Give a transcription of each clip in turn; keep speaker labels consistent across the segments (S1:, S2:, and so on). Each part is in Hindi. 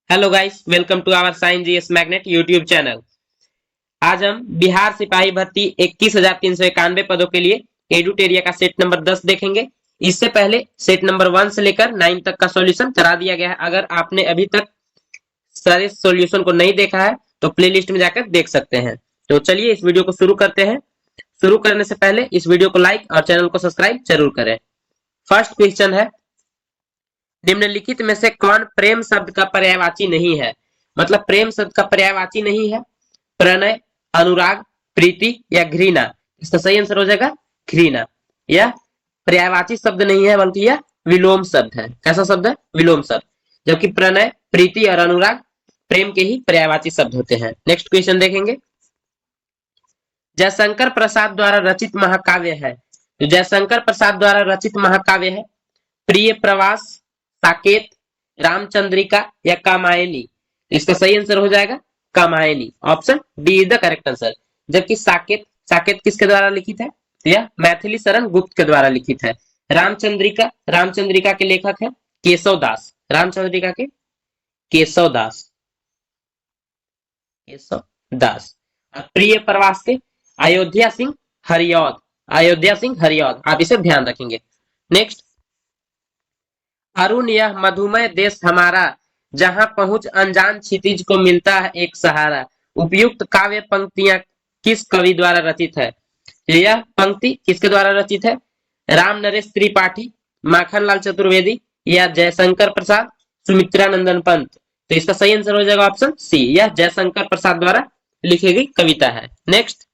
S1: Hello guys, welcome to our science GS magnet YouTube channel. आज हम बिहार सिपाही भर्ती 21,391 पदों के लिए एडुटेरिया का सेट नंबर 10 देखेंगे। इससे पहले सेट नंबर 1 से लेकर 9 तक का सॉल्यूशन करा दिया गया है। अगर आपने अभी तक सारे सॉल्यूशन को नहीं देखा है तो प्लेलिस्ट में जाकर देख सकते हैं। तो चलिए इस वीडियो को शुरू करते हैं। शुरू करने से पहले इस वीडियो को लाइक और चैनल को सब्सक्राइब जरूर करें। फर्स्ट क्वेश्चन है, निम्नलिखित में से कौन प्रेम शब्द का पर्यायवाची नहीं है? मतलब प्रेम शब्द का पर्यायवाची नहीं है। प्रणय, अनुराग, प्रीति या घृणा। इसका सही आंसर हो जाएगा घृणा। यह पर्यायवाची शब्द नहीं है बल्कि यह विलोम शब्द है। कैसा शब्द है? विलोम शब्द। जबकि प्रणय, प्रीति और अनुराग प्रेम के ही पर्यायवाची शब्द होते हैं। नेक्स्ट क्वेश्चन देखेंगे, जयशंकर प्रसाद द्वारा रचित महाकाव्य है। तो जयशंकर प्रसाद द्वारा रचित महाकाव्य है प्रिय प्रवास, साकेत, रामचंद्रिका या कामायनी। इसका सही आंसर हो जाएगा Kamayani. Option D is the correct answer. जबकि साकेत, साकेत किसके द्वारा लिखित है? तो यह मैथिली शरण गुप्त के द्वारा लिखित है। रामचंद्रिका, रामचंद्रिका के लेखक है केशव दास। रामचंद्रिका के केशव दास, केशव दास। और प्रिय प्रवास के अयोध्या सिंह हरिऔध। अयोध्या सिंह हरिऔध, आप इसे ध्यान रखेंगे। नेक्स्ट, अरुण यह मधुमय देश हमारा, जहां पहुंच अनजान क्षितिज को मिलता है एक सहारा। उपयुक्त काव्य पंक्तियां किस कवि द्वारा रचित है? यह पंक्ति किसके द्वारा रचित है? राम नरेश त्रिपाठी, माखनलाल चतुर्वेदी या जयशंकर प्रसाद, सुमित्रानंदन पंत। तो इसका सही आंसर हो जाएगा ऑप्शन सी, यह जयशंकर प्रसाद द्वारा लिखी गई कविता है। नेक्स्ट,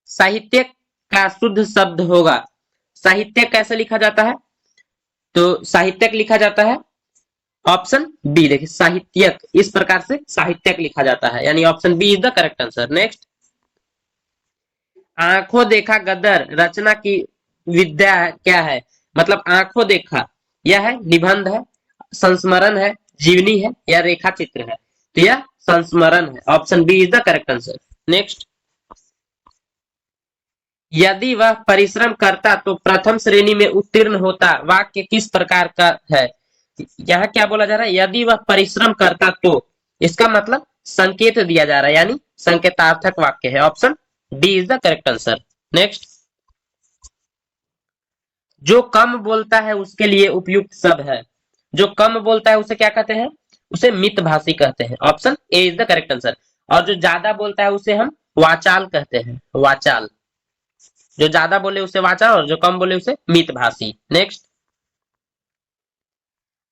S1: साहित्य का शुद्ध शब्द होगा। साहित्य कैसे लिखा जाता है? तो साहित्यक लिखा जाता है ऑप्शन बी। देखिए साहित्यक, इस प्रकार से साहित्यक लिखा जाता है, यानी option B is the correct answer. Next, आंखों देखा गदर रचना की विद्या क्या है? मतलब आंखों देखा, यह है निबंध है, संस्मरण है, जीवनी है या रेखा चित्र है? तो यह संस्मरण है। Option B is the correct answer. Next, यदि वह परिश्रम करता तो प्रथम श्रेणी में उत्तीर्ण होता, वाक्य किस प्रकार का है? यहाँ क्या बोला जा रहा है? यदि वह परिश्रम करता तो, इसका मतलब संकेत दिया जा रहा है, यानी संकेतार्थक वाक्य है। Option D is the correct answer. Next, जो कम बोलता है उसके लिए उपयुक्त शब्द है। जो कम बोलता है उसे क्या कहते हैं? उसे मितभाषी कहते हैं। Option A is the correct answer. और जो ज्यादा बोलता है उसे हम वाचाल कहते हैं। वाचाल, जो ज्यादा बोले उसे वाचाल और जो कम बोले उसे मितभाषी। नेक्स्ट,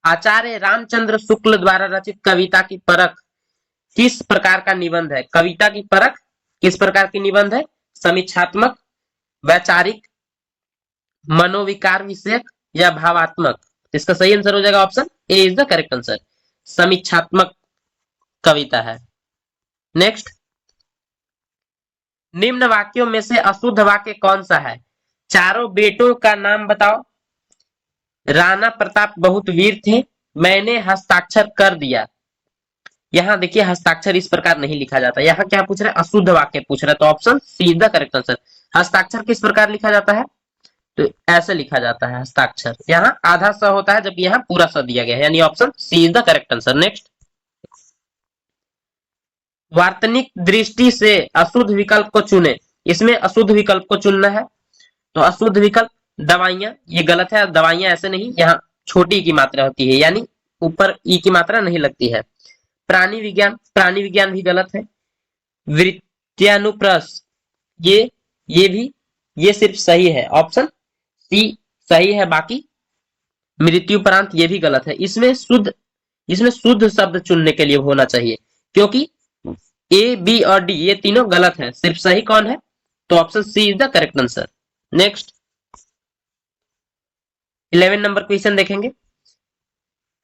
S1: आचार्य रामचंद्र शुक्ल द्वारा रचित कविता की परख किस प्रकार का निबंध है? कविता की परख किस प्रकार की निबंध है? समीक्षात्मक, वैचारिक, मनोविकार विषयक या भावात्मक? इसका सही आंसर हो जाएगा option A is the correct answer. समीक्षात्मक कविता है। नेक्स्ट, निम्न वाक्यों में से अशुद्ध वाक्य कौन सा है? चारों बेटों का नाम बताओ। राणा प्रताप बहुत वीर थे, मैंने हस्ताक्षर कर दिया। यहाँ देखिए हस्ताक्षर इस प्रकार नहीं लिखा जाता। यहाँ क्या पूछ रहा है? अशुद्ध वाक्य पूछ रहा है। तो option C is the correct answer. हस्ताक्षर किस प्रकार लिखा जाता है? तो ऐसे लिखा जाता है हस्ताक्षर। यहाँ आधा स होता है जबकि यहाँ पूरा स दिया गया है, यानी option C is the correct answer. Next, वार्तनिक दृष्टि से अशुद्ध विकल्प को चुने। इसमें अशुद्ध विकल्प को चुनना है। तो अशुद्ध विकल्प दवाइयां, ये गलत है। दवाइयां ऐसे नहीं, यहाँ छोटी की मात्रा होती है, यानी ऊपर ई की मात्रा नहीं लगती है। प्राणी विज्ञान, प्राणी विज्ञान भी गलत है। वृत्त्यानुप्रस, ये भी, ये सिर्फ सही है। ऑप्शन सी सही है, बाकी मृत्युपरांत ये भी गलत है। इसमें शुद्ध शब्द चुनने के लिए होना चाहिए, क्योंकि ए, बी और डी ये तीनों गलत हैं। सिर्फ सही कौन है? तो option C is the correct answer. Next, 11 number question देखेंगे,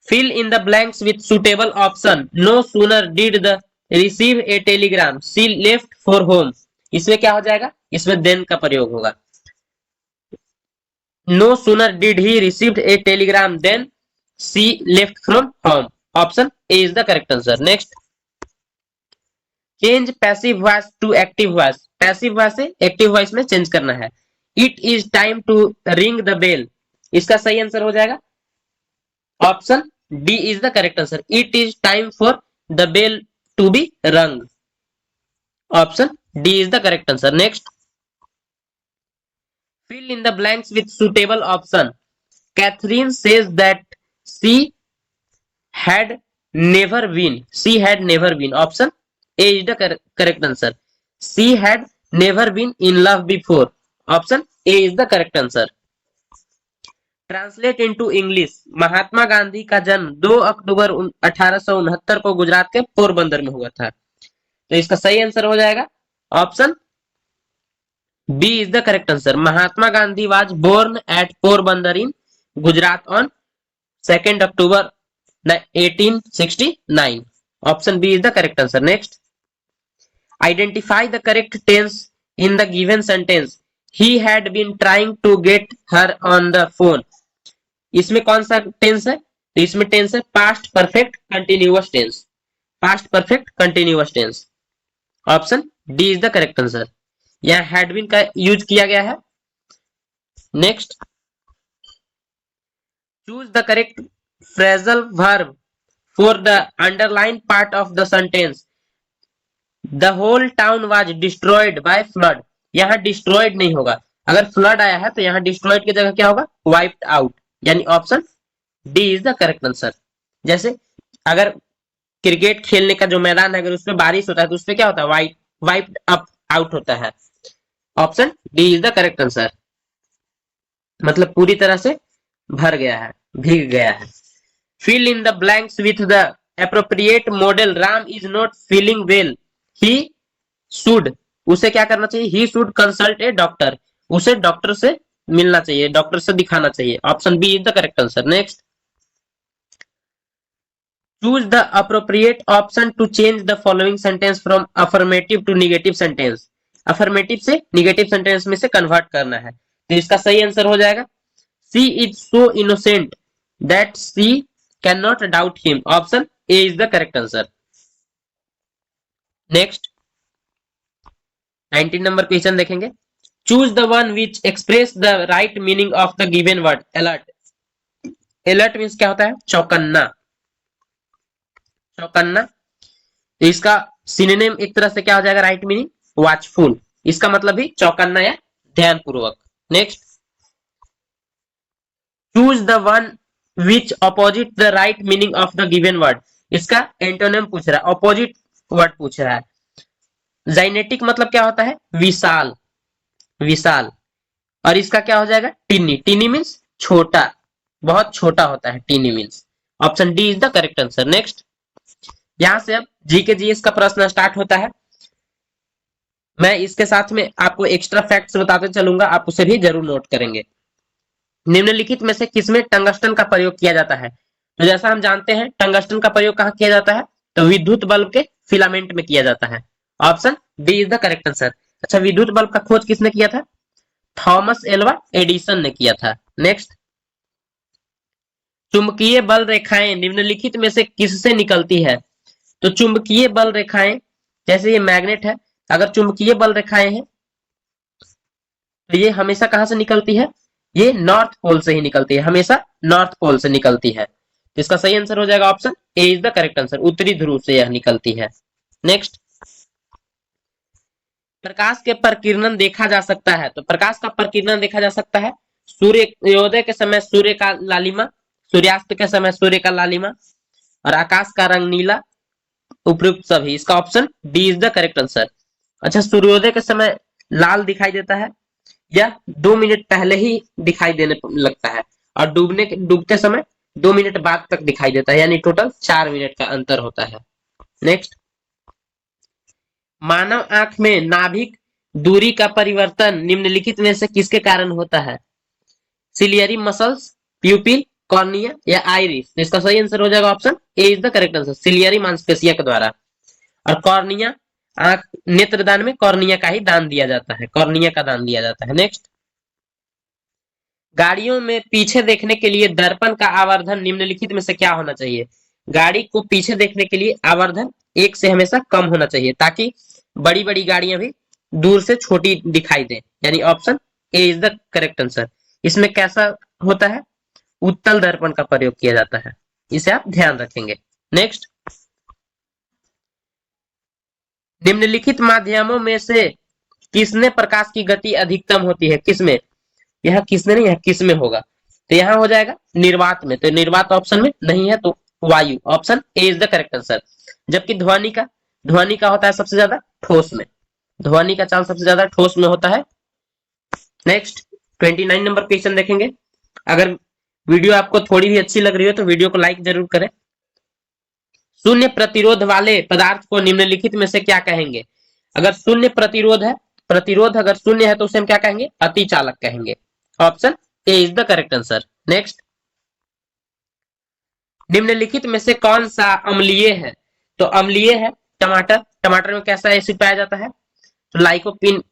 S1: fill in the blanks with suitable option. No sooner did the receive a telegram she left for home. इसमें क्या हो जाएगा? इसमें देन का प्रयोग होगा। No sooner did he received a telegram then she left from home. Option A is the correct answer. Next, change passive voice to active voice. Passive voice से एक्टिव वॉइस में चेंज करना है। It is time to ring the bell. इसका सही आंसर हो जाएगा option D is the correct answer. It is time for the bell to be rung. Option D is the correct answer. Next, fill in the blanks with suitable option. Catherine says that she had never been. She had never been. Option A is the correct answer. She had never been in love before. Option A is the correct answer. Translate into English. Mahatma Gandhi का जन्म 2 अक्टूबर 1869 को गुजरात के पोरबंदर में हुआ था। तो इसका सही आंसर हो जाएगा option B is the correct answer. Mahatma Gandhi was born at Porbandar in Gujarat on 2 October 1869। Option B is the correct answer. Next, identify the correct tense in the given sentence. He had been trying to get her on the phone. इसमें कौन सा टेंस है? तो इसमें टेंस है past perfect continuous tense. Past perfect continuous tense. Option D is the correct answer. यहां हैड बीन का यूज किया गया है। Next, choose the correct phrasal verb for the underline part of the sentence. The whole town was destroyed by flood. यहां डिस्ट्रॉयड नहीं होगा, अगर फ्लड आया है तो यहां डिस्ट्रॉयड की जगह क्या होगा? Wiped out. यानी option D is the correct answer. जैसे अगर क्रिकेट खेलने का जो मैदान है अगर उसमें बारिश होता है तो उसमें क्या होता है? वाइप्ड अप आउट होता है। Option D is the correct answer. मतलब पूरी तरह से भर गया है, भीग गया है। Fill in the blanks with the appropriate modal. Ram is not feeling well. He should, उसे क्या करना चाहिए? He should consult a doctor. उसे डॉक्टर से मिलना चाहिए, डॉक्टर से दिखाना चाहिए। Option B is the correct answer. Next, choose the appropriate option to change the following sentence from affirmative to negative sentence. Affirmative से निगेटिव सेंटेंस में से कन्वर्ट करना है। तो इसका सही आंसर हो जाएगा she is so innocent that she can not doubt him. Option A is the correct answer. Next, 19 number question देखेंगे। Choose the one which express the right meaning of the given word. Alert. Alert means क्या होता है? चौकन्ना। चौकन्ना। इसका सिनोनिम एक तरह से क्या हो जाएगा? Right meaning watchful. इसका मतलब भी चौकन्ना या ध्यानपूर्वक। Next, choose the one which opposite the right meaning of the given word. इसका एंटोनिम पूछ रहा है, अपोजिट वर्ड पूछ रहा है। जाइनेटिक मतलब क्या होता है? विशाल, विशाल। और इसका क्या हो जाएगा? टिनी। टिनी मीन्स छोटा, बहुत छोटा होता है टिनी means. Option D is the correct answer. Next, यहां से अब जीके जीएस का प्रश्न स्टार्ट होता है। मैं इसके साथ में आपको एक्स्ट्रा फैक्ट्स बताते चलूंगा, आप उसे भी जरूर नोट करेंगे। निम्नलिखित में से किसमें टंगस्टन का प्रयोग किया जाता है? तो जैसा हम जानते हैं टंगस्टन का प्रयोग कहां किया जाता है? तो विद्युत बल्ब के फिलामेंट में किया जाता है। Option D is the correct answer. अच्छा, विद्युत बल्ब का खोज किसने किया था? थॉमस एल्वा एडिसन ने किया था। नेक्स्ट, चुंबकीय बल रेखाएं निम्नलिखित में से किससे निकलती है? तो चुंबकीय बल रेखाएं, जैसे ये मैग्नेट है, अगर चुंबकीय बल रेखाएं हैं तो ये हमेशा कहां से निकलती है? ये नॉर्थ पोल से ही निकलती है, हमेशा नॉर्थ पोल से निकलती है। तो इसका सही आंसर हो जाएगा option A is the correct answer. उत्तरी ध्रुव से यह निकलती है। नेक्स्ट, प्रकाश के प्रकीर्णन देखा जा सकता है। तो प्रकाश का प्रकीर्णन देखा जा सकता है सूर्योदय के समय सूर्य का लालिमा, सूर्यास्त के समय सूर्य का लालिमा, और आकाश का रंग नीला, उपयुक्त सभी। इसका option D is the correct answer. अच्छा, सूर्योदय के समय लाल दिखाई देता है, यह 2 मिनट पहले ही दिखाई देने लगता है, और डूबते समय 2 मिनट बाद तक दिखाई देता है, यानी टोटल 4 मिनट का अंतर होता है। नेक्स्ट, मानव आंख में नाभिक दूरी का परिवर्तन निम्नलिखित में से किसके कारण होता है? सिलियरी मसल्स, प्यूपिल, कॉर्निया या आइरिस। तो इसका सही आंसर हो जाएगा option A is the correct answer. सिलियरी मांसपेशिया के द्वारा। और कॉर्निया, आंख नेत्रदान में कॉर्निया का ही दान दिया जाता है, कॉर्निया का दान दिया जाता है। नेक्स्ट, गाड़ियों में पीछे देखने के लिए दर्पण का आवर्धन निम्नलिखित में से क्या होना चाहिए? गाड़ी को पीछे देखने के लिए आवर्धन 1 से हमेशा कम होना चाहिए, ताकि बड़ी बड़ी गाड़ियां भी दूर से छोटी दिखाई दे, यानी option A is the correct answer. इसमें कैसा होता है? उत्तल दर्पण का प्रयोग किया जाता है। इसे आप ध्यान रखेंगे। नेक्स्ट, निम्नलिखित माध्यमों में से किसने प्रकाश की गति अधिकतम होती है? किसमें? यह किसने नहीं, यह किसमें होगा, तो यहां हो जाएगा निर्वात में। तो निर्वात ऑप्शन में नहीं है, तो वायु, option A is the correct answer. जबकि ध्वनि का होता है सबसे ज्यादा ठोस में, ध्वनि का चाल सबसे ज्यादा ठोस में होता है। नेक्स्ट 29 नंबर क्वेश्चन देखेंगे। अगर वीडियो आपको थोड़ी भी अच्छी लग रही हो तो वीडियो को लाइक जरूर करें। शून्य प्रतिरोध वाले पदार्थ को निम्नलिखित में से क्या कहेंगे? अगर शून्य प्रतिरोध है, प्रतिरोध अगर शून्य है तो उसे हम क्या कहेंगे? अतिचालक कहेंगे। Option A is the correct answer. Next, निम्नलिखित में से कौन सा अम्लीय है? तो अम्लीय है टमाटर। टमाटर में कैसा एसिड पाया जाता है? तो लाइकोपिन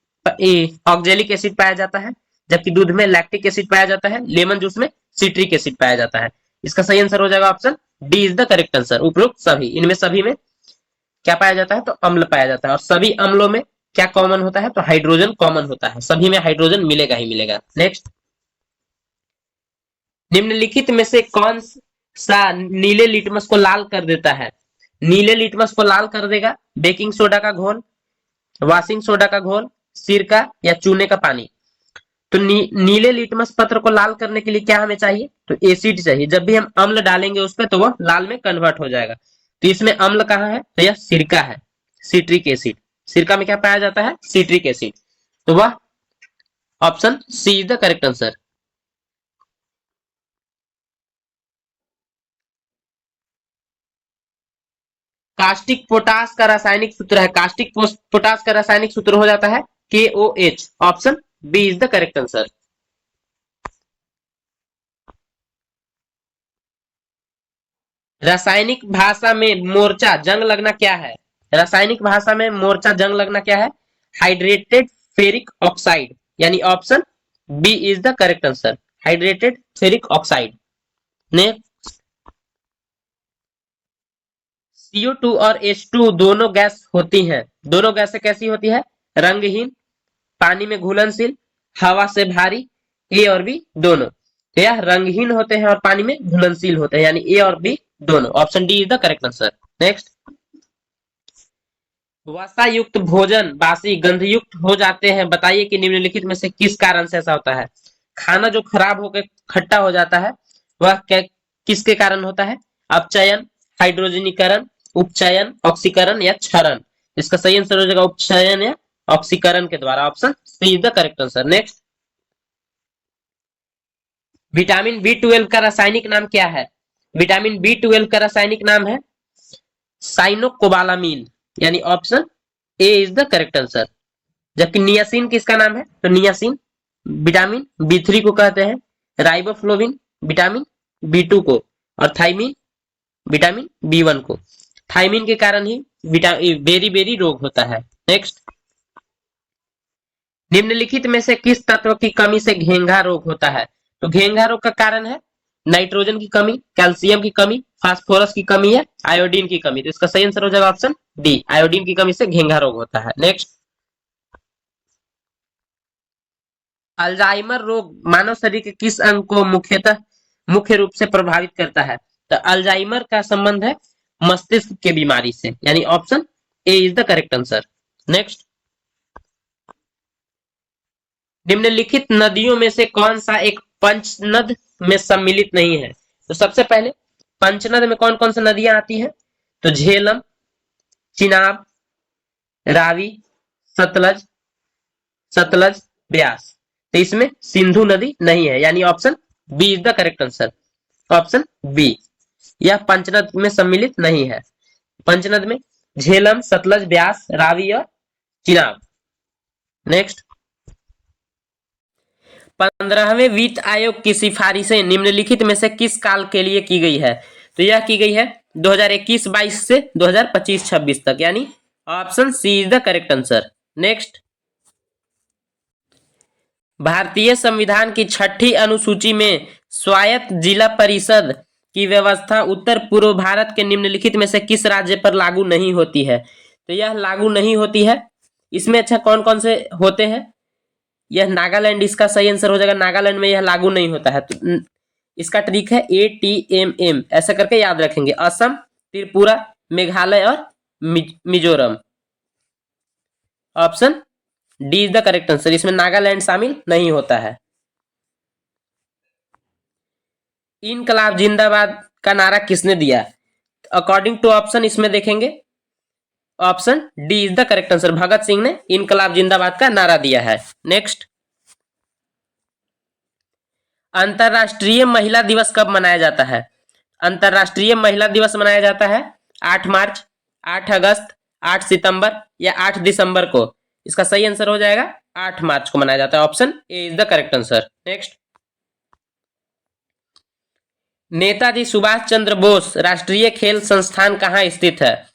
S1: ऑक्जेलिक एसिड पाया जाता है। जबकि दूध में लैक्टिक एसिड पाया जाता है। लेमन जूस में सिट्रिक एसिड पाया जाता है। इसका सही आंसर हो जाएगा option D is the correct answer. उपरोक्त सभी, इनमें सभी में क्या पाया जाता है? तो अम्ल पाया जाता है। और सभी अम्लों में क्या कॉमन होता है? तो हाइड्रोजन कॉमन होता है। सभी में हाइड्रोजन मिलेगा ही मिलेगा। नेक्स्ट, निम्नलिखित में से कौन सा नीले लिटमस को लाल कर देता है? नीले लिटमस को लाल कर देगा बेकिंग सोडा का घोल, वॉशिंग सोडा का घोल, सिरका या चूने का पानी। तो नीले लिटमस पत्र को लाल करने के लिए क्या हमें चाहिए? तो एसिड चाहिए। जब भी हम अम्ल डालेंगे उस पर तो वह लाल में कन्वर्ट हो जाएगा। तो इसमें अम्ल कहाँ है? तो यह सिरका है, सिट्रिक एसिड। सिरका में क्या पाया जाता है? Citric acid. तो वह option C is the correct answer. Caustic potash का रासायनिक सूत्र है, कास्टिक पोटास का रासायनिक सूत्र हो जाता है KOH। Option B is the correct answer. रासायनिक भाषा में मोर्चा जंग लगना क्या है? रासायनिक भाषा में मोर्चा जंग लगना क्या है? हाइड्रेटेड फेरिक ऑक्साइड, यानी option B is the correct answer, hydrated ferric oxide. ने CO2 और H2 दोनों गैस होती हैं। दोनों गैसें कैसी होती है? रंगहीन, पानी में घुलनशील, हवा से भारी, ए और बी दोनों। तो यह रंगहीन होते हैं और पानी में घुलनशील होते हैं, यानी ए और बी दोनों। Option D is the correct answer. Next, वसा युक्त भोजन बासी गंधयुक्त हो जाते हैं, बताइए कि निम्नलिखित में से किस कारण से ऐसा होता है? खाना जो खराब होकर खट्टा हो जाता है वह किसके कारण होता है? अपचयन, हाइड्रोजनीकरण, उपचयन, ऑक्सीकरण या क्षरण। इसका सही आंसर हो जाएगा उपचयन या ऑक्सीकरण के द्वारा। Option C is the correct answer. Next, vitamin B12 का रासायनिक नाम क्या है? विटामिन B12 का रासायनिक नाम है साइनोकोबालामीन, यानी option A is the correct answer. जबकि नियासिन किसका नाम है? तो नियासिन विटामिन B3 को कहते हैं, राइबोफ्लोविन विटामिन B2 को, और थाइमिन विटामिन B1 को। थाइमिन के कारण ही बेरी बेरी रोग होता है। नेक्स्ट, निम्नलिखित में से किस तत्व की कमी से घेंघा रोग होता है? तो घेंघा रोग का कारण है नाइट्रोजन की कमी, कैल्शियम की कमी, फास्फोरस की कमी है आयोडीन की कमी। तो इसका सही आंसर हो जाएगा ऑप्शन डी, आयोडीन की कमी से घेंघा रोग होता है। नेक्स्ट, अल्जाइमर रोग मानव शरीर के किस अंग को मुख्य रूप से प्रभावित करता है? तो अल्जाइमर का संबंध है मस्तिष्क के बीमारी से, यानी option A is the correct answer. Next, निम्नलिखित नदियों में से कौन सा एक पंचनद में सम्मिलित नहीं है? तो सबसे पहले पंचनद में कौन कौन सी नदियां आती हैं? तो झेलम, चिनाब, रावी, सतलज, सतलज, ब्यास। तो इसमें सिंधु नदी नहीं है, यानी option B is the correct answer. Option B, यह पंचनद में सम्मिलित नहीं है। पंचनद में झेलम, सतलज, ब्यास, रावी और चिनाब। नेक्स्ट, 15वें वित्त आयोग की सिफारिशें निम्नलिखित में से किस काल के लिए की गई है? तो यह की गई है 2021-22 से 2025-26 तक, यानी option C is the correct answer. Next, भारतीय संविधान की 6ठी अनुसूची में स्वायत्त जिला परिषद की व्यवस्था उत्तर पूर्व भारत के निम्नलिखित में से किस राज्य पर लागू नहीं होती है? तो यह लागू नहीं होती है। इसमें अच्छा कौन कौन से होते हैं? यह नागालैंड इसका सही आंसर हो जाएगा, नागालैंड में यह लागू नहीं होता है। तो इसका ट्रिक है ATMM, ऐसा करके याद रखेंगे। असम, त्रिपुरा, मेघालय और Mizoram. Option D is the correct answer. इसमें नागालैंड शामिल नहीं होता है। इनकलाब जिंदाबाद का नारा किसने दिया? अकॉर्डिंग टू ऑप्शन इसमें देखेंगे, option D is the correct answer. Bhagat Singh ने इनकलाब जिंदाबाद का नारा दिया है। नेक्स्ट, अंतरराष्ट्रीय महिला दिवस कब मनाया जाता है? अंतरराष्ट्रीय महिला दिवस मनाया जाता है 8 मार्च, 8 अगस्त, 8 सितंबर या 8 दिसंबर को। इसका सही आंसर हो जाएगा 8 मार्च को मनाया जाता है। Option A is the correct answer. Next, Netaji Subhash Chandra Bose राष्ट्रीय खेल संस्थान कहाँ स्थित है?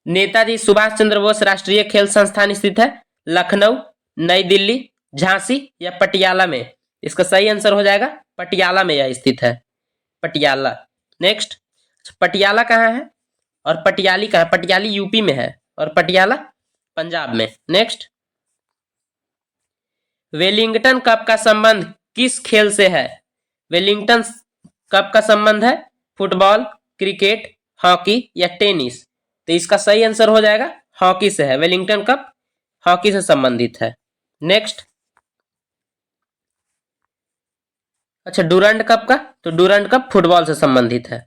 S1: नेताजी सुभाष चंद्र बोस राष्ट्रीय खेल संस्थान स्थित है लखनऊ, नई दिल्ली, झांसी या पटियाला में। इसका सही आंसर हो जाएगा पटियाला में यह स्थित है, पटियाला। नेक्स्ट, पटियाला कहाँ है और पटियाली कहाँ? पटियाली यूपी में है और पटियाला पंजाब में। नेक्स्ट, वेलिंगटन कप का संबंध किस खेल से है? वेलिंगटन कप का संबंध है फुटबॉल, क्रिकेट, हॉकी या टेनिस। तो इसका सही आंसर हो जाएगा हॉकी से है। वेलिंगटन कप हॉकी से संबंधित है। नेक्स्ट, अच्छा डूरंड कप का, तो डूरंड कप फुटबॉल से संबंधित है।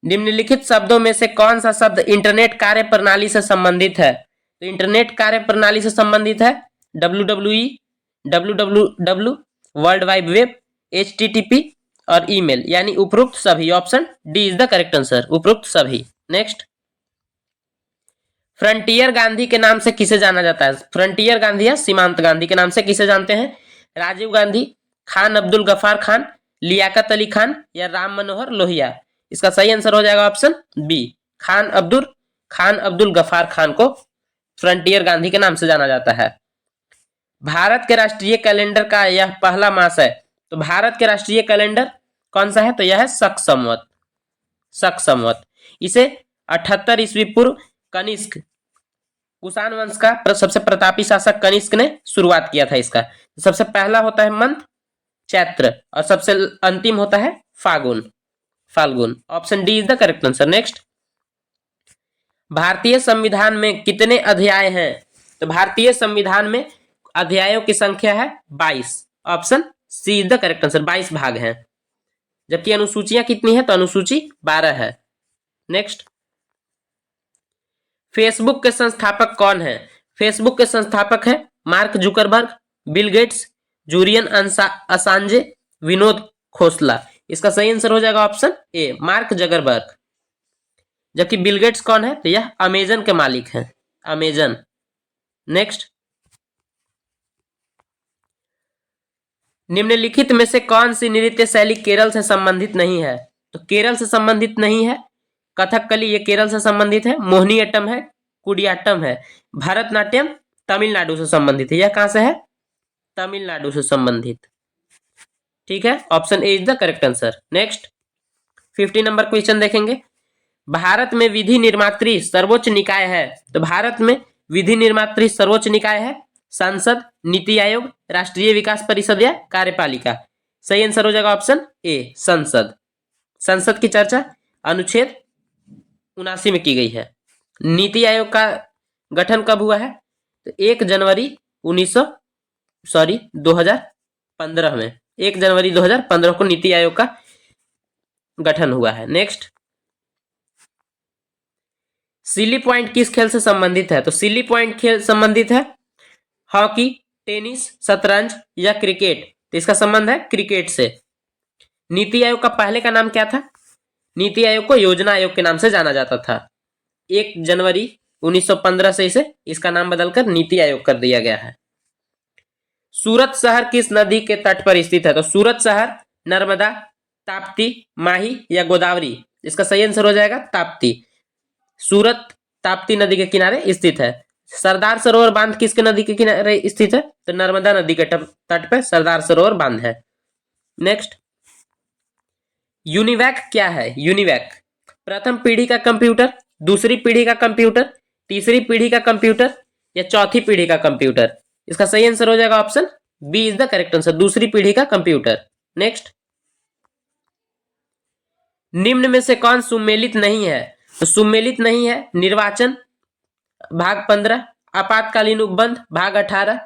S1: निम्नलिखित शब्दों में से कौन सा शब्द इंटरनेट कार्य प्रणाली से संबंधित है? तो इंटरनेट कार्य प्रणाली से संबंधित है WWE, WWW, world wide web, HTTP और ईमेल, यानी उपरोक्त सभी। Option D is the correct answer, उपरोक्त सभी। नेक्स्ट, फ्रंटियर गांधी के नाम से किसे जाना जाता है? फ्रंटियर गांधी या सीमांत गांधी के नाम से किसे जानते हैं? राजीव गांधी, खान अब्दुल गफार खान, लियाकत अली खान या राम मनोहर लोहिया। इसका सही आंसर हो जाएगा ऑप्शन बी, खान अब्दुल गफार खान को फ्रंटियर गांधी के नाम से जाना जाता है। भारत के राष्ट्रीय कैलेंडर का यह पहला मास है। तो भारत के राष्ट्रीय कैलेंडर कौन सा है? तो यह है शक संवत। इसे 78 ईस्वी पूर्व कनिष्क, कुषाण वंश का सबसे प्रतापी शासक कनिष्क ने शुरुआत किया था इसका। सबसे पहला होता है मंथ चैत्र और सबसे अंतिम होता है Phalgun. Option D is the correct answer. Next, भारतीय संविधान में कितने अध्याय हैं? तो भारतीय संविधान में अध्यायों की संख्या है 22। Option C is the correct answer, 22 भाग हैं। जबकि अनुसूचियां कितनी है? तो अनुसूची 12 है। नेक्स्ट, फेसबुक के संस्थापक कौन है? फेसबुक के संस्थापक है Mark Zuckerberg, Bill Gates, Julian Assange, Vinod Khosla. इसका सही आंसर हो जाएगा ऑप्शन ए, मार्क जगरबर्ग। जबकि बिल गेट्स कौन है? तो यह अमेजन के मालिक हैं, अमेजन। नेक्स्ट, निम्नलिखित में से कौन सी नृत्य शैली केरल से संबंधित नहीं है? तो केरल से संबंधित नहीं है कथकली, ये केरल से संबंधित है। मोहिनीअट्टम है, कुडियाट्टम है। भरतनाट्यम तमिलनाडु से संबंधित है। यह कहां से है? तमिलनाडु से संबंधित। ठीक है, option A is the correct answer. Next, 50 number question देखेंगे। भारत में विधि निर्मात्री सर्वोच्च निकाय है। तो भारत में विधि निर्मात्री सर्वोच्च निकाय है संसद, नीति आयोग, राष्ट्रीय विकास परिषद या कार्यपालिका। सही आंसर हो जाएगा ऑप्शन ए, संसद। संसद की चर्चा अनुच्छेद 79 में की गई है। नीति आयोग का गठन कब हुआ है? तो 1 जनवरी 2015 में, 1 जनवरी 2015 को नीति आयोग का गठन हुआ है। नेक्स्ट, सिली पॉइंट किस खेल से संबंधित है? तो सिली पॉइंट खेल संबंधित है हॉकी, टेनिस, शतरंज या क्रिकेट। तो इसका संबंध है क्रिकेट से। नीति आयोग का पहले का नाम क्या था? नीति आयोग को योजना आयोग के नाम से जाना जाता था। 1 जनवरी 1915 से इसे इसका नाम बदलकर नीति आयोग कर दिया गया है। सूरत शहर किस नदी के तट पर स्थित है? तो सूरत शहर नर्मदा, ताप्ती, माही या गोदावरी। इसका सही आंसर हो जाएगा ताप्ती। सूरत ताप्ती नदी के किनारे स्थित है। सरदार सरोवर बांध किसके नदी के किनारे स्थित है? तो नर्मदा नदी के तट पर सरदार सरोवर बांध है। नेक्स्ट, यूनिवैक क्या है? यूनिवैक प्रथम पीढ़ी का कंप्यूटर, दूसरी पीढ़ी का कंप्यूटर, तीसरी पीढ़ी का कंप्यूटर या चौथी पीढ़ी का कंप्यूटर। इसका सही आंसर हो जाएगा option B is the correct answer, दूसरी पीढ़ी का कंप्यूटर। नेक्स्ट, निम्न में से कौन सुमेलित नहीं है? तो सुमेलित नहीं है निर्वाचन भाग 15, आपातकालीन उपबंध भाग 18,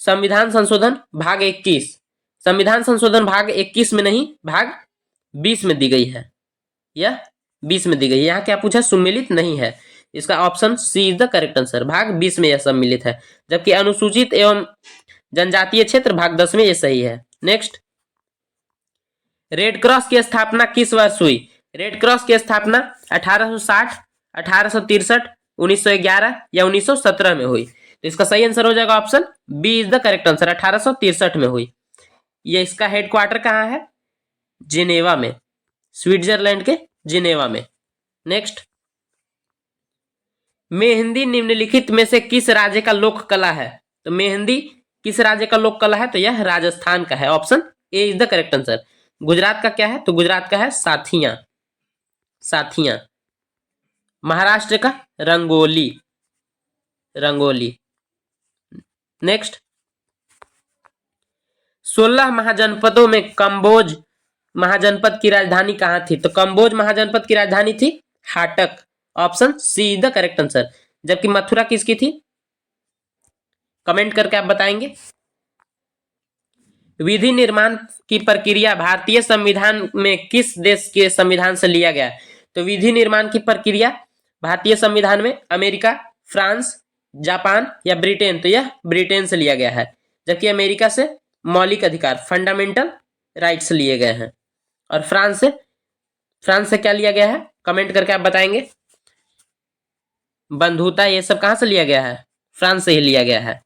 S1: संविधान संशोधन भाग 21। संविधान संशोधन भाग 21 में नहीं, भाग 20 में दी गई है, यह 20 में दी गई है। यहाँ क्या पूछा? सुमेलित नहीं है। इसका option C is the correct answer. भाग 20 में यह सम्मिलित है, जबकि अनुसूचित एवं जनजातीय क्षेत्र भाग 10 में यह सही है। नेक्स्ट, रेड क्रॉस की स्थापना किस वर्ष हुई? रेड क्रॉस की स्थापना 1860, 1863, 1911 या 1917 में हुई। तो इसका सही आंसर हो जाएगा option B is the correct answer. 1863 में हुई। ये इसका हेडक्वार्टर कहाँ है? जिनेवा में, स्विट्जरलैंड के जिनेवा में। नेक्स्ट, मेहंदी निम्नलिखित में से किस राज्य का लोक कला है? तो मेहंदी किस राज्य का लोक कला है? तो यह राजस्थान का है। Option A is the correct answer. Gujarat का क्या है? तो गुजरात का है साथिया, साथिया। महाराष्ट्र का रंगोली, रंगोली। नेक्स्ट, 16 महाजनपदों में कंबोज महाजनपद की राजधानी कहां थी? तो कंबोज महाजनपद की राजधानी थी Hatak. Option C is the correct answer. जबकि मथुरा किसकी थी? कमेंट करके आप बताएंगे। विधि निर्माण की प्रक्रिया भारतीय संविधान में किस देश के संविधान से लिया गया? तो विधि निर्माण की प्रक्रिया भारतीय संविधान में अमेरिका, फ्रांस, जापान या ब्रिटेन? तो यह ब्रिटेन से लिया गया है। जबकि अमेरिका से मौलिक अधिकार, फंडामेंटल राइट्स लिए गए हैं। और फ्रांस से क्या लिया गया है? कमेंट करके आप बताएंगे। बंधुता, ये सब कहां से लिया गया है? फ्रांस से ही लिया गया है।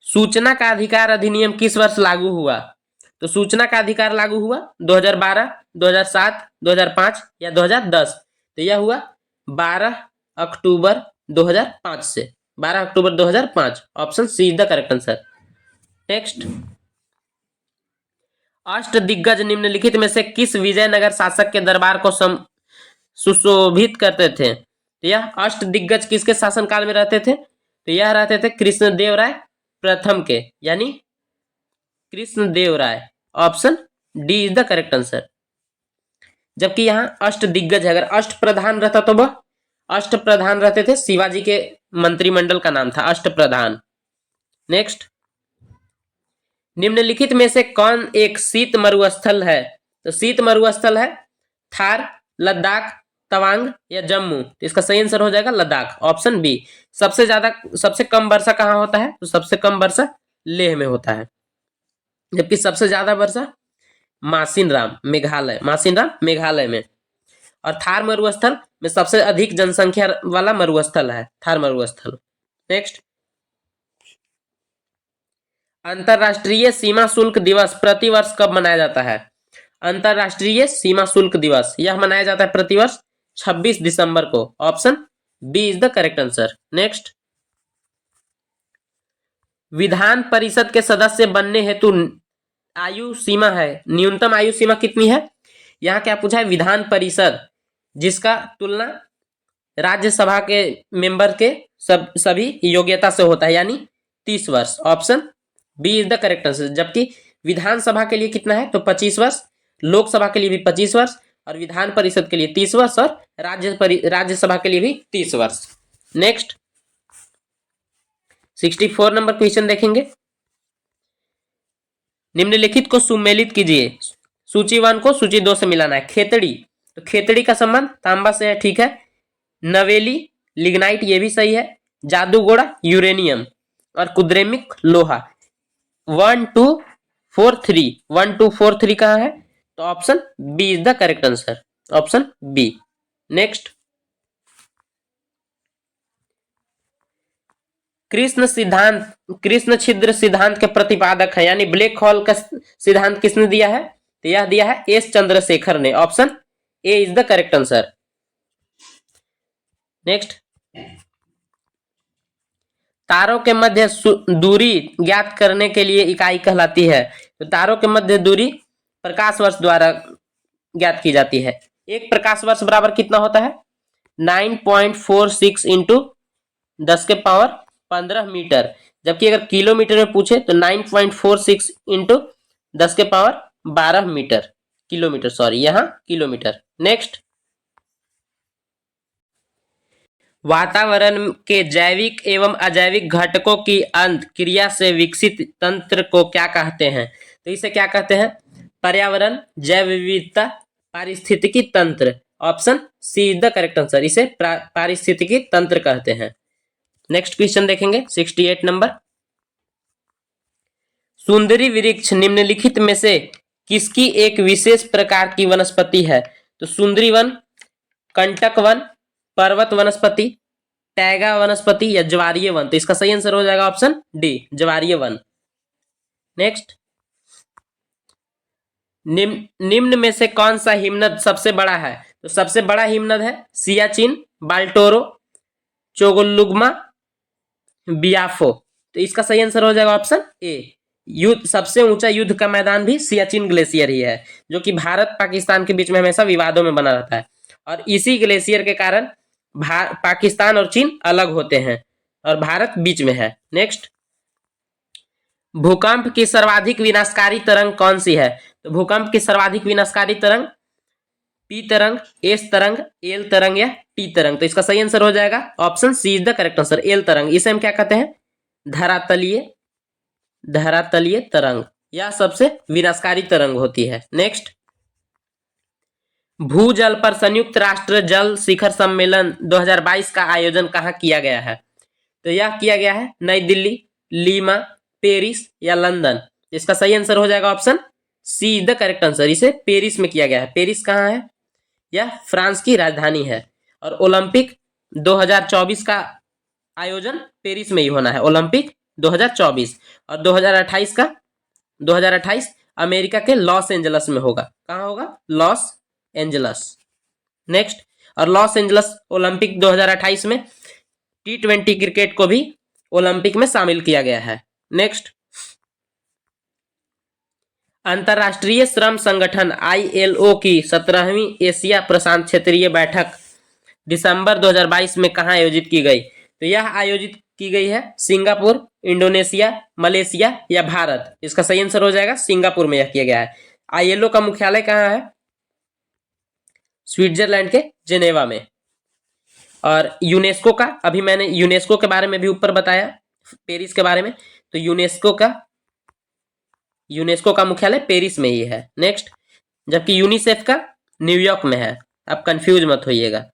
S1: सूचना का अधिकार अधिनियम किस वर्ष लागू हुआ? तो सूचना का अधिकार लागू हुआ 2012, 2007, 2005 या 2010? तो यह हुआ 12 अक्टूबर 2005 से। 12 अक्टूबर 2005। Option C is the correct answer. Next, अष्टदिग्गज निम्नलिखित में से किस विजयनगर शासक के दरबार को सुशोभित करते थे? तो यह अष्टदिग्गज किसके शासनकाल में रहते थे? तो यह रहते थे कृष्णदेवराय प्रथम के, यानी Krishnadevaraya. Option D is the correct answer. जबकि यहां अष्टदिग्गज है, अगर अष्टप्रधान रहता तो वह अष्टप्रधान रहते थे, शिवाजी के मंत्रिमंडल का नाम था अष्टप्रधान। नेक्स्ट, निम्नलिखित में से कौन एक शीत मरुस्थल है? तो शीत मरुस्थल है थार, लद्दाख, तवांग या जम्मू? तो इसका सही आंसर हो जाएगा लद्दाख। Option B. सबसे कम वर्षा कहाँ होता है? तो सबसे कम वर्षा लेह में होता है। जबकि सबसे ज्यादा वर्षा मासिनराम, मेघालय में। और थार मरुस्थल में सबसे अधिक जनसंख्या वाला मरुस्थल है थार मरुस्थल। नेक्स्ट, अंतरराष्ट्रीय सीमा शुल्क दिवस प्रतिवर्ष कब मनाया जाता है? अंतरराष्ट्रीय सीमा शुल्क दिवस यह मनाया जाता है प्रतिवर्ष 26 दिसंबर को। Option B is the correct answer. Next, विधान परिषद के सदस्य बनने हेतु आयु सीमा है, न्यूनतम आयु सीमा कितनी है? यहां क्या पूछा है? विधान परिषद, जिसका तुलना राज्यसभा के मेंबर के सभी योग्यता से होता है, यानी 30 वर्ष। Option B is the correct answer. जबकि विधानसभा के लिए कितना है? तो 25 वर्ष, लोकसभा के लिए भी 25 वर्ष, और विधान परिषद के लिए 30 वर्ष, और राज्यसभा के लिए भी 30 वर्ष। नेक्स्ट, 64 नंबर क्वेश्चन देखेंगे। निम्नलिखित को सुमेलित कीजिए। सूची 1 को सूची 2 से मिलाना है। खेतड़ी, तो खेतड़ी का संबंध तांबा से है, ठीक है। नवेली लिग्नाइट, ये भी सही है। जादूगोड़ा यूरेनियम, और कुद्रेमिक लोहा। 1 2 4 3, 1 2 4 3 कहाँ है? तो option B is the correct answer. Option B. Next, कृष्ण छिद्र सिद्धांत के प्रतिपादक है, यानी ब्लैक होल का सिद्धांत किसने दिया है? तो यह दिया है एस चंद्रशेखर ने। Option A is the correct answer. Next, तारों के मध्य दूरी ज्ञात करने के लिए इकाई कहलाती है। तो तारों के मध्य दूरी प्रकाश वर्ष द्वारा ज्ञात की जाती है। एक प्रकाश वर्ष बराबर कितना होता है? 9.46 इंटू 10 के पावर 15 मीटर। जबकि अगर किलोमीटर में पूछे तो 9.46 इंटू 10 के पावर 12 मीटर किलोमीटर, सॉरी यहाँ किलोमीटर। नेक्स्ट, वातावरण के जैविक एवं अजैविक घटकों की अंत क्रिया से विकसित तंत्र को क्या कहते हैं? तो इसे क्या कहते हैं? पर्यावरण, जैव विविधता, पारिस्थितिकी तंत्र। Option C is the correct answer, इसे पारिस्थितिकी तंत्र कहते हैं। नेक्स्ट क्वेश्चन देखेंगे 68 नंबर। सुंदरी वृक्ष निम्नलिखित में से किसकी एक विशेष प्रकार की वनस्पति है? तो सुंदरी वन, कंटक वन, पर्वत वनस्पति, टैगा वनस्पति या ज्वारीय वन। तो इसका सही आंसर हो जाएगा ऑप्शन डी, ज्वारीय वन। नेक्स्ट, निम्न में से कौन सा हिमनद सबसे बड़ा है? तो सबसे बड़ा हिमनद है सियाचिन, बाल्टोरो, चोगलुग्मा, बियाफो। तो इसका सही आंसर हो जाएगा ऑप्शन ए। युद्ध, सबसे ऊंचा युद्ध का मैदान भी सियाचिन ग्लेशियर ही है, जो कि भारत पाकिस्तान के बीच में हमेशा विवादों में बना रहता है, और इसी ग्लेशियर के कारण पाकिस्तान और चीन अलग होते हैं और भारत बीच में है। नेक्स्ट, भूकंप की सर्वाधिक विनाशकारी तरंग कौन सी है? तो भूकंप की सर्वाधिक विनाशकारी तरंग पी तरंग, एस तरंग, एल तरंग या टी तरंग। तो इसका सही आंसर हो जाएगा option C is the correct answer, L तरंग। इसे हम क्या कहते हैं? धरातलीय तरंग, यह सबसे विनाशकारी तरंग होती है। नेक्स्ट, भूजल पर संयुक्त राष्ट्र जल शिखर सम्मेलन 2022 का आयोजन कहाँ किया गया है? तो यह किया गया है नई दिल्ली, लीमा, पेरिस या लंदन। इसका सही आंसर हो जाएगा option C is the correct answer, इसे पेरिस में किया गया है। पेरिस कहाँ है? यह फ्रांस की राजधानी है, और ओलंपिक 2024 का आयोजन पेरिस में ही होना है, ओलंपिक 2024। और 2028 अमेरिका के लॉस एंजलस में होगा। कहाँ होगा? Los Angeles. नेक्स्ट, और लॉस एंजलस ओलंपिक 2028 में T20 क्रिकेट को भी ओलंपिक में शामिल किया गया है। नेक्स्ट, अंतर्राष्ट्रीय श्रम संगठन ILO की 17वीं एशिया प्रशांत क्षेत्रीय बैठक दिसंबर 2022 में कहाँ आयोजित की गई? तो यह आयोजित की गई है सिंगापुर, इंडोनेशिया, मलेशिया या भारत। इसका सही आंसर हो जाएगा सिंगापुर में यह किया गया है। ILO का मुख्यालय कहाँ है? स्विट्जरलैंड के जेनेवा में। और यूनेस्को का, अभी मैंने यूनेस्को के बारे में भी ऊपर बताया, पेरिस के बारे में, तो यूनेस्को का मुख्यालय पेरिस में ही है। नेक्स्ट, जबकि यूनिसेफ का न्यूयॉर्क में है, आप कंफ्यूज मत होइएगा।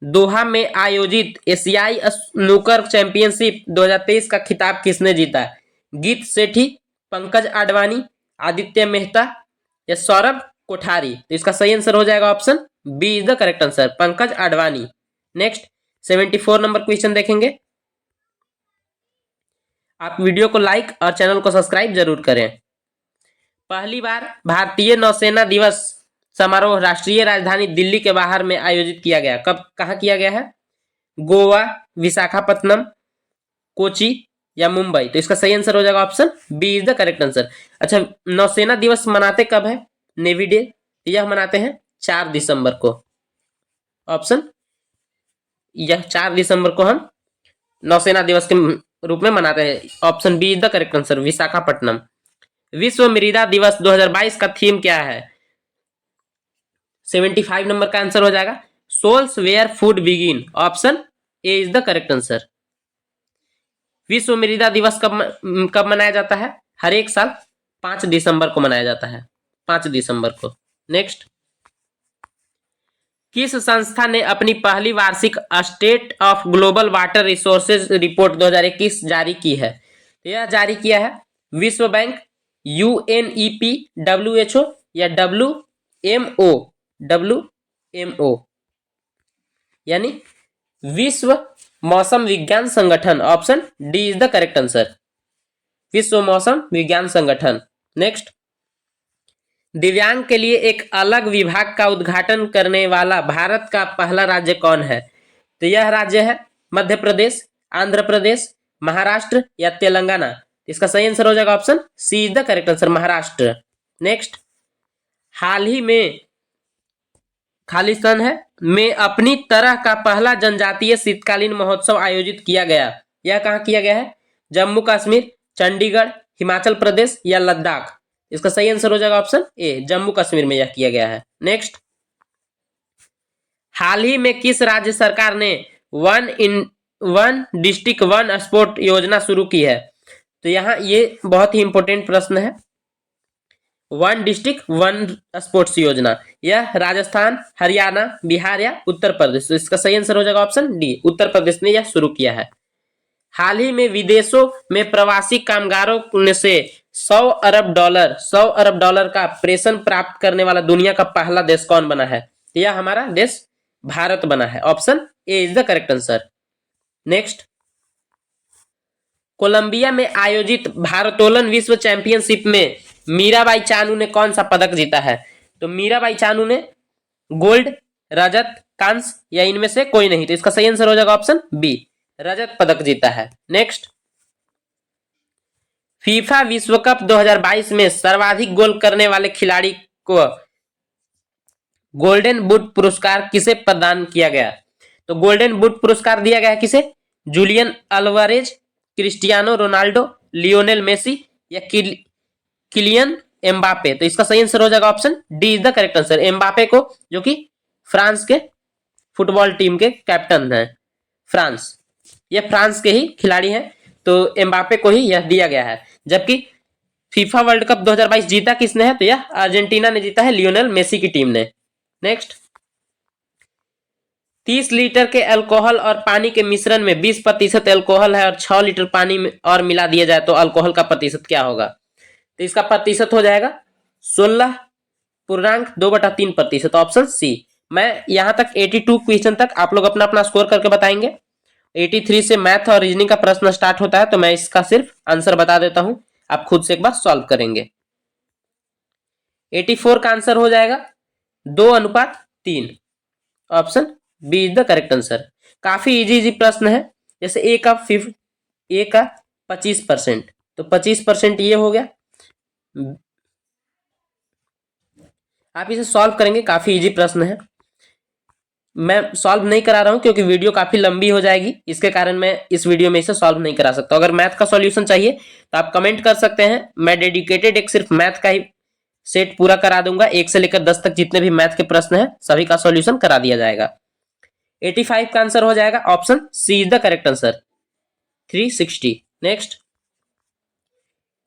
S1: दोहा में आयोजित एशियाई स्नूकर चैंपियनशिप 2023 का खिताब किसने जीता? गीत सेठी, पंकज आडवाणी, आदित्य मेहता या सौरभ कोठारी। तो इसका सही आंसर हो जाएगा option B is the correct answer, Pankaj Advani. Next, 74 number question देखेंगे। आप वीडियो को लाइक और चैनल को सब्सक्राइब जरूर करें। पहली बार भारतीय नौसेना दिवस समारोह राष्ट्रीय राजधानी दिल्ली के बाहर में आयोजित किया गया। कब, कहाँ किया गया है? गोवा, विशाखापट्टनम, कोची या मुंबई। तो इसका सही आंसर हो जाएगा option B is the correct answer. अच्छा, नौसेना दिवस मनाते कब है? नेवी डे, यह मनाते हैं 4 दिसंबर को। ऑप्शन, यह 4 दिसंबर को हम नौसेना दिवस के रूप में मनाते हैं। Option B is the correct answer, Visakhapatnam. विश्व मृदा दिवस 2022 का थीम क्या है? 75 नंबर का आंसर हो जाएगा soils where food begin. Option A is the correct answer. विश्व मृदा दिवस कब मनाया जाता है? हर एक साल 5 दिसंबर को मनाया जाता है, 5 दिसंबर को। नेक्स्ट, किस संस्था ने अपनी पहली वार्षिक state of global water resources report 2021 जारी की है? तो यह जारी किया है विश्व बैंक, UNEP, WHO या WMO, यानी विश्व मौसम विज्ञान संगठन। Option D is the correct answer, विश्व मौसम विज्ञान संगठन। नेक्स्ट, दिव्यांग के लिए एक अलग विभाग का उद्घाटन करने वाला भारत का पहला राज्य कौन है? तो यह राज्य है मध्य प्रदेश, आंध्र प्रदेश, महाराष्ट्र या तेलंगाना। इसका सही आंसर हो जाएगा option C is the correct answer, Maharashtra. Next, हाल ही में खालिस्तान है में अपनी तरह का पहला जनजातीय शीतकालीन महोत्सव आयोजित किया गया। यह कहाँ किया गया है? जम्मू कश्मीर, चंडीगढ़, हिमाचल प्रदेश या लद्दाख। इसका सही आंसर हो जाएगा ऑप्शन ए, जम्मू कश्मीर में यह किया गया है। नेक्स्ट, हाल ही में किस राज्य सरकार ने वन डिस्ट्रिक्ट वन स्पोर्ट योजना शुरू की है? तो यहाँ ये बहुत ही इंपॉर्टेंट प्रश्न है। वन डिस्ट्रिक्ट वन स्पोर्ट्स योजना, यह राजस्थान, हरियाणा, बिहार या उत्तर प्रदेश? तो इसका सही आंसर हो जाएगा ऑप्शन डी, उत्तर प्रदेश ने यह शुरू किया है। हाल ही में विदेशों में प्रवासी कामगारों से 100 अरब डॉलर का प्रेषण प्राप्त करने वाला दुनिया का पहला देश कौन बना है? यह हमारा देश भारत बना है। Option A is the correct answer. Next, Colombia में आयोजित भारोत्तोलन विश्व चैंपियनशिप में मीराबाई चानू ने कौन सा पदक जीता है? तो मीराबाई चानू ने गोल्ड, रजत, कांस्य या इनमें से कोई नहीं? तो इसका सही आंसर हो जाएगा ऑप्शन बी, रजत पदक जीता है। नेक्स्ट, फीफा विश्व कप 2022 में सर्वाधिक गोल करने वाले खिलाड़ी को गोल्डन बूट पुरस्कार किसे प्रदान किया गया? तो गोल्डन बूट पुरस्कार दिया गया किसे? Julian Alvarez, Cristiano Ronaldo, Lionel Messi या किलियन एम्बापे? तो इसका सही आंसर हो जाएगा option D is the correct answer, Mbappe को, जो कि फ्रांस के फुटबॉल टीम के कैप्टन हैं। फ्रांस, ये फ्रांस के ही खिलाड़ी हैं, तो एम्बापे को ही यह दिया गया है। जबकि फीफा वर्ल्ड कप 2022 जीता किसने है? तो यह अर्जेंटीना ने जीता है, लियोनेल मेसी की टीम ने। नेक्स्ट, 30 लीटर के अल्कोहल और पानी के मिश्रण में 20% अल्कोहल है और 6 लीटर पानी में और मिला दिया जाए तो अल्कोहल का प्रतिशत क्या होगा? तो इसका प्रतिशत हो जाएगा 16.2/3%, ऑप्शन सी। मैं यहां तक 82 क्वेश्चन तक आप लोग अपना अपना स्कोर करके बताएंगे। 83 से मैथ और रीजनिंग का प्रश्न स्टार्ट होता है, तो मैं इसका सिर्फ आंसर बता देता हूं, आप खुद से एक बार सॉल्व करेंगे। 84 का आंसर हो जाएगा 2:3, option B is the correct answer. काफी इजी प्रश्न है। जैसे ए का 25%, तो 25% ये हो गया। आप इसे सॉल्व करेंगे, काफी इजी प्रश्न है। मैं सॉल्व नहीं करा रहा हूं क्योंकि वीडियो काफी लंबी हो जाएगी, इसके कारण मैं इस वीडियो में इसे सॉल्व नहीं करा सकता। अगर मैथ का सॉल्यूशन चाहिए तो आप कमेंट कर सकते हैं, मैं डेडिकेटेड एक सिर्फ मैथ का ही सेट पूरा करा दूंगा। 1 से लेकर 10 तक जितने भी मैथ के प्रश्न हैं सभी का सॉल्यूशन करा दिया जाएगा। 85 का आंसर हो जाएगा option C is the correct answer, 360। Next,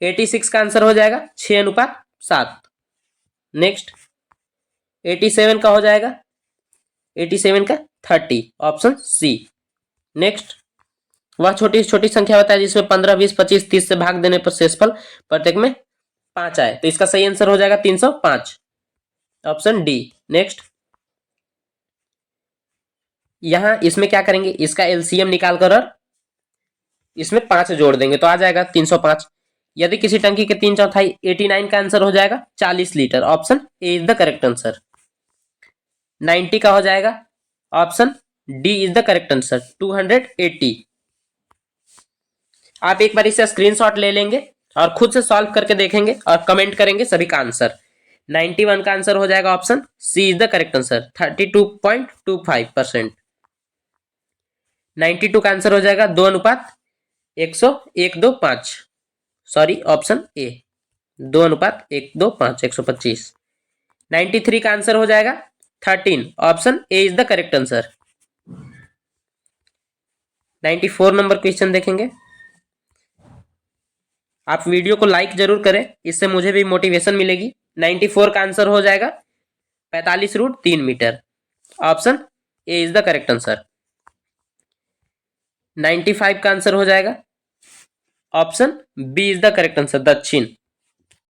S1: 86 का आंसर हो जाएगा 6:7। नेक्स्ट, 87 का हो जाएगा 87 का 30, ऑप्शन सी। नेक्स्ट, वह छोटी छोटी संख्या होता है जिसमें 15, 20, 25, 30 से भाग देने पर शेषफल प्रत्येक में 5 आए, तो इसका सही आंसर हो जाएगा 305, ऑप्शन डी। नेक्स्ट, यहां इसमें क्या करेंगे, इसका एलसीएम निकाल कर और इसमें 5 जोड़ देंगे तो आ जाएगा 305। यदि किसी टंकी के 3/4, 89 का आंसर हो जाएगा 40 litre, option A is the correct answer. 90 का हो जाएगा option D is the correct answer, 280। आप एक बार इसे स्क्रीनशॉट ले लेंगे और खुद से सॉल्व करके देखेंगे और कमेंट करेंगे सभी का आंसर। 91 का आंसर हो जाएगा option C is the correct answer, 32.25%। 92 का आंसर हो जाएगा 2:125, सॉरी ऑप्शन ए, 2:125, 125। 93 का आंसर हो जाएगा 13, option A is the correct answer. 94 number question देखेंगे। आप वीडियो को लाइक जरूर करें, इससे मुझे भी मोटिवेशन मिलेगी। 94 का आंसर हो जाएगा 45√3 metre, option A is the correct answer. 95 का आंसर हो जाएगा option B is the correct answer, दक्षिण।